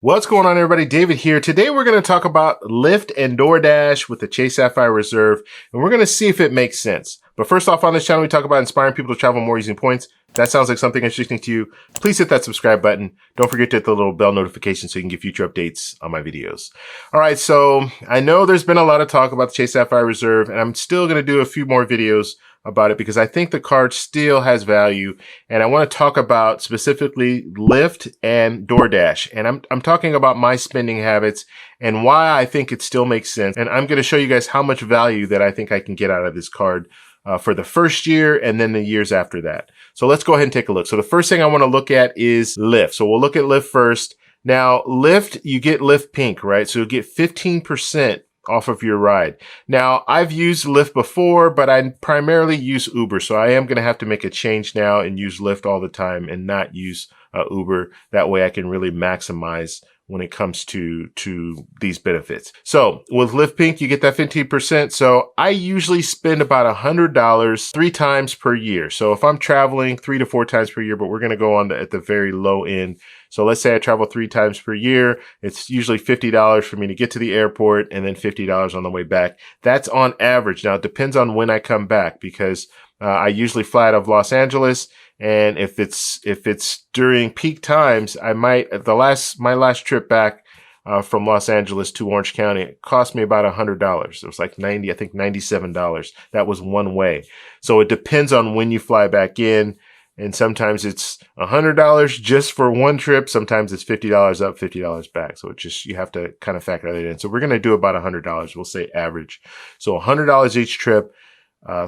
What's going on, everybody? David here. Today we're going to talk about Lyft and Doordash with the Chase Sapphire Reserve, and we're going to see if it makes sense. But first off, on this channel, we talk about inspiring people to travel more using points. If that sounds like something interesting to you, please hit that subscribe button. Don't forget to hit the little bell notification so you can get future updates on my videos. All right, so I know there's been a lot of talk about the Chase Sapphire Reserve, and I'm still going to do a few more videos about it because I think the card still has value, and I want to talk about specifically Lyft and Doordash, and I'm talking about my spending habits and why I think it still makes sense, and I'm going to show you guys how much value that I think I can get out of this card for the first year and then the years after that. So let's go ahead and take a look. So the first thing I want to look at is Lyft. So we'll look at Lyft first. Now Lyft, you get Lyft Pink, right? So you'll get 15% off of your ride. Now, I've used Lyft before, but I primarily use Uber. So I am going to have to make a change now and use Lyft all the time and not use Uber. That way I can really maximize when it comes to these benefits. So with Lyft Pink, you get that 15%. So I usually spend about $100 3 times per year. So if I'm traveling 3 to 4 times per year, but we're going to go on at the very low end. So let's say I travel 3 times per year. It's usually $50 for me to get to the airport and then $50 on the way back. That's on average. Now it depends on when I come back because I usually fly out of Los Angeles. And if it's during peak times, I might, my last trip back, from Los Angeles to Orange County, it cost me about $100. It was like $97. That was one way. So it depends on when you fly back in. And sometimes it's $100 just for one trip. Sometimes it's $50 up, $50 back. So it just, you have to kind of factor that in. So we're going to do about $100. We'll say average. So $100 each trip,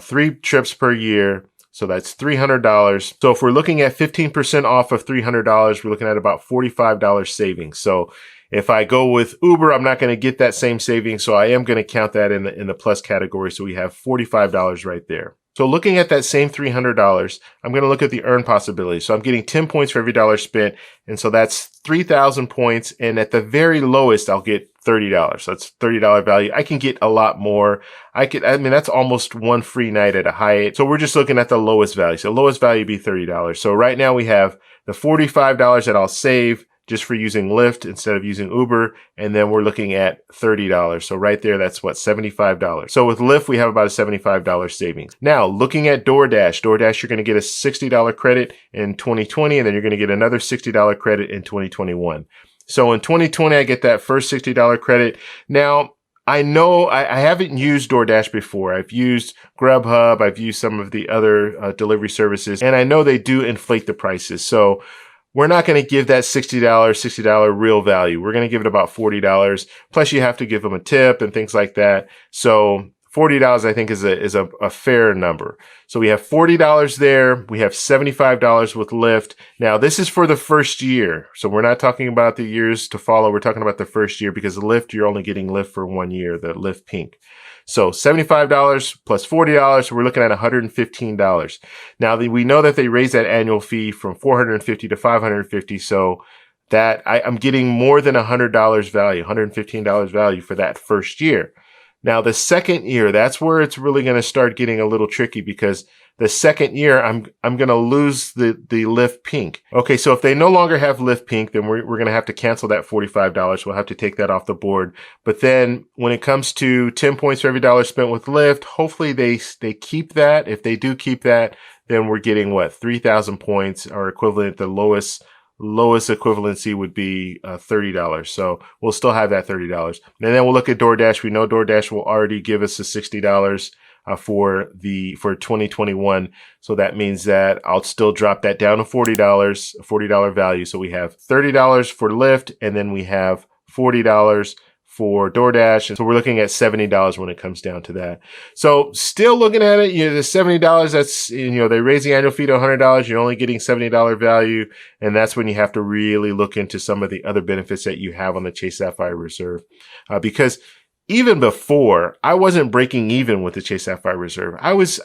3 trips per year. So that's $300. So if we're looking at 15% off of $300, we're looking at about $45 savings. So if I go with Uber, I'm not going to get that same savings. So I am going to count that in the plus category. So we have $45 right there. So looking at that same $300, I'm going to look at the earn possibility. So I'm getting 10 points for every dollar spent. And so that's 3,000 points. And at the very lowest, I'll get $30. So that's $30 value. I can get a lot more. That's almost one free night at a Hyatt. So we're just looking at the lowest value. So lowest value would be $30. So right now we have the $45 that I'll save just for using Lyft instead of using Uber. And then we're looking at $30. So right there, that's what, $75. So with Lyft, we have about a $75 savings. Now, looking at Doordash, you're going to get a $60 credit in 2020, and then you're going to get another $60 credit in 2021. So in 2020, I get that first $60 credit. Now, I know I haven't used Doordash before. I've used Grubhub. I've used some of the other delivery services, and I know they do inflate the prices. So we're not going to give that $60 real value. We're going to give it about $40. Plus you have to give them a tip and things like that. So $40 I think is a fair number. So we have $40 there. We have $75 with Lyft. Now this is for the first year. So we're not talking about the years to follow. We're talking about the first year because Lyft, you're only getting Lyft for 1 year, the Lyft Pink. So $75 plus $40, so we're looking at $115. Now we know that they raised that annual fee from $450 to $550. So that I'm getting more than $100 value, $115 value for that first year. Now the second year, that's where it's really going to start getting a little tricky because the second year I'm going to lose the Lyft Pink. Okay, so if they no longer have Lyft Pink, then we're going to have to cancel that $45. We'll have to take that off the board. But then when it comes to 10 points for every dollar spent with Lyft, hopefully they keep that. If they do keep that, then we're getting what, 3,000 points or equivalent. The lowest equivalency would be $30. So we'll still have that $30. And then we'll look at Doordash. We know Doordash will already give us a $60 for 2021. So that means that I'll still drop that down to $40, a $40 value. So we have $30 for Lyft, and then we have $40 for Doordash. And so we're looking at $70 when it comes down to that. So still looking at it, the $70, that's, they raise the annual fee to $100. You're only getting $70 value. And that's when you have to really look into some of the other benefits that you have on the Chase Sapphire Reserve. Because even before, I wasn't breaking even with the Chase Sapphire Reserve. I was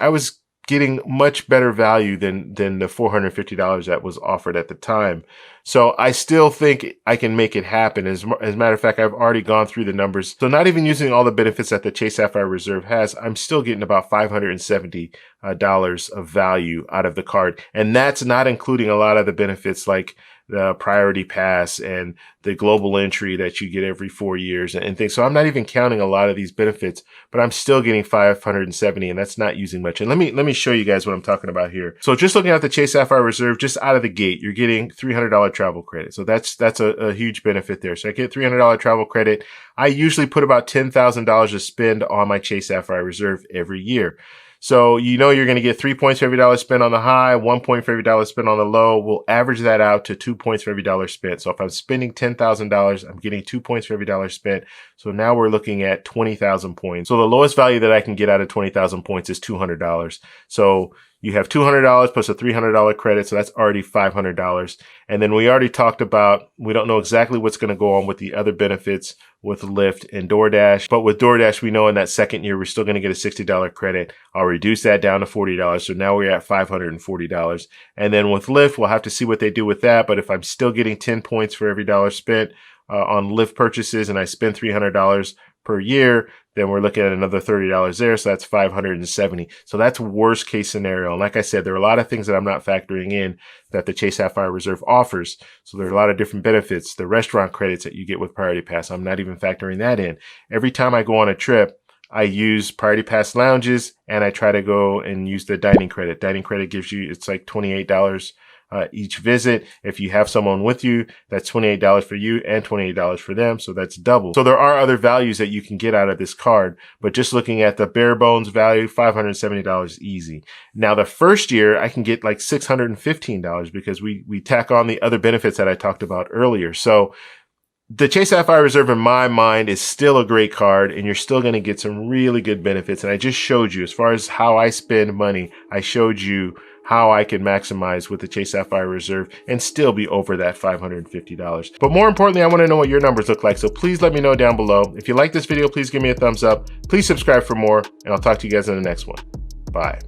getting much better value than the $450 that was offered at the time. So I still think I can make it happen. As a matter of fact, I've already gone through the numbers. So not even using all the benefits that the Chase Sapphire Reserve has, I'm still getting about $570 of value out of the card. And that's not including a lot of the benefits like the priority pass and the global entry that you get every 4 years and things. So I'm not even counting a lot of these benefits, but I'm still getting 570, and that's not using much. And let me show you guys what I'm talking about here. So just looking at the Chase Sapphire Reserve, just out of the gate, you're getting $300 travel credit. So that's a huge benefit there. So I get $300 travel credit. I usually put about $10,000 to spend on my Chase Sapphire Reserve every year. So you know you're going to get 3 points for every dollar spent on the high, 1 point for every dollar spent on the low. We'll average that out to 2 points for every dollar spent. So if I'm spending $10,000, I'm getting 2 points for every dollar spent. So now we're looking at 20,000 points. So the lowest value that I can get out of 20,000 points is $200. So you have $200 plus a $300 credit. So that's already $500. And then we already talked about, we don't know exactly what's going to go on with the other benefits with Lyft and Doordash. But with Doordash, we know in that second year, we're still going to get a $60 credit. I'll reduce that down to $40. So now we're at $540. And then with Lyft, we'll have to see what they do with that. But if I'm still getting 10 points for every dollar spent on Lyft purchases and I spend $300 per year, then we're looking at another $30 there. So that's 570. So that's worst case scenario. And like I said, there are a lot of things that I'm not factoring in that the Chase Sapphire Reserve offers. So there are a lot of different benefits, the restaurant credits that you get with Priority Pass. I'm not even factoring that in. Every time I go on a trip, I use Priority Pass lounges and I try to go and use the dining credit. Dining credit gives you, it's like $28 each visit. If you have someone with you, that's $28 for you and $28 for them. So that's double. So there are other values that you can get out of this card, but just looking at the bare bones value, $570 easy. Now the first year I can get like $615 because we tack on the other benefits that I talked about earlier. So the Chase Sapphire Reserve in my mind is still a great card and you're still going to get some really good benefits. And I just showed you as far as how I spend money, I showed you how I can maximize with the Chase Sapphire Reserve and still be over that $550. But more importantly, I want to know what your numbers look like. So please let me know down below. If you like this video, please give me a thumbs up. Please subscribe for more, and I'll talk to you guys in the next one. Bye.